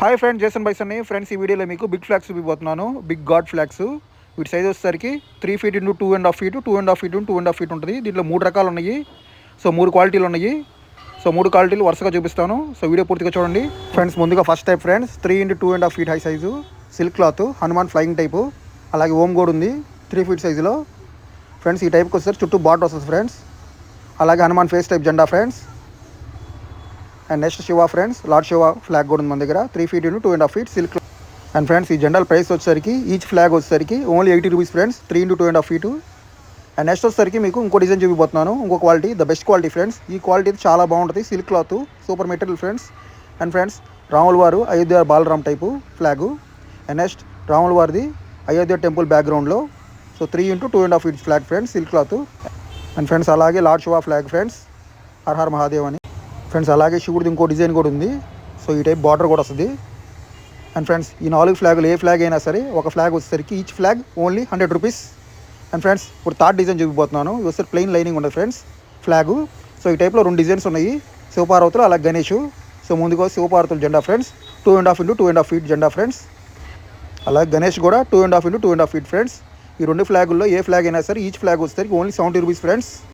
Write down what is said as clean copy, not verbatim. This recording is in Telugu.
హాయ్ ఫ్రెండ్స్, జేసన్ బైసన్ని. ఫ్రెండ్స్, ఈ వీడియోలో మీకు బిగ్ ఫ్లాగ్స్ చూపిపోతున్నాను. Big god flags. వీటి సైజ్ వచ్చేసరికి 3 feet into 2.5 feet, 2.5 feet into 2.5 feet ఉంటుంది. దీంట్లో 3 రకాలు ఉన్నాయి. సో 3 క్వాలిటీలు ఉన్నాయి. సో 3 క్వాలిటీలు వరుసగా చూపిస్తాను. సో వీడియో పూర్తిగా చూడండి. ఫ్రెండ్స్, ముందుగా first type friends 3 into 2.5 feet high size silk cloth Hanuman flying type. అలాగే ఓమ్ గోడ్ ఉంది 3 feet సైజులో. ఫ్రెండ్స్, ఈ టైప్కి వచ్చేసరికి చుట్టూ బార్డర్ వస్తుంది ఫ్రెండ్స్. అలాగే హనుమాన్ ఫేస్ టైప్ జెండా friends. And next Shiva friends, lord Shiva flag కూడా ఉంది మన దగ్గర. 3 feet into 2.5 feet silk. And friends, ఈ జెండాల ప్రైస్ వచ్చేసరికి ఈచ్ ఫ్లాగ్ వచ్చేసరికి only 80 rupees friends. 3 into 2.5 feet. And next వచ్చేసరికి మీకు ఇంకో డిజైన్ చూపిపోతున్నాను. ఇంకో quality, the best quality friends. ఈ క్వాలిటీ చాలా బాగుంటుంది. Silk cloth, super material friends. And friends, రాముల వారు Ayodhya Balaram type flag. And next రాముల వారిది అయోధ్య టెంపుల్ బ్యాక్గ్రౌండ్లో. So 3 into 2.5 feet flag friends, silk cloth. And friends, అలాగే lord Shiva flag friends, Har Har Mahadev అని. ఫ్రెండ్స్, అలాగే శివుడిది ఇంకో డిజైన్ కూడా ఉంది. సో ఈ టైప్ బార్డర్ కూడా వస్తుంది. అండ్ ఫ్రెండ్స్, ఈ 4 ఫ్లాగులు ఏ ఫ్లాగ్ అయినా సరే, ఒక ఫ్లాగ్ వచ్చేసరికి each flag only 100 rupees. And friends, ఇప్పుడు థర్డ్ డిజైన్ చూపిపోతున్నాను. ఇది వచ్చేసరికి ప్లెయిన్ లైనింగ్ ఉండదు ఫ్రెండ్స్ ఫ్లాగు. సో ఈ టైప్లో 2 డిజైన్స్ ఉన్నాయి. శివపార్వతులు, అలాగే గణేష్. సో ముందుగా శివపార్వతులు జెండా ఫ్రెండ్స్, 2.5 into 2.5 feet జెండా ఫ్రెండ్స్. అలాగే గణేష్ కూడా 2.5 into 2.5 feet ఫ్రెండ్స్. ఈ 2 ఫ్లాగుల్లో ఏ ఫ్లాగ్ అయినా సరే ఈచ్ ఫ్లాగ్ వచ్చేసరికి ఓన్లీ 70 rupees ఫ్రెండ్స్.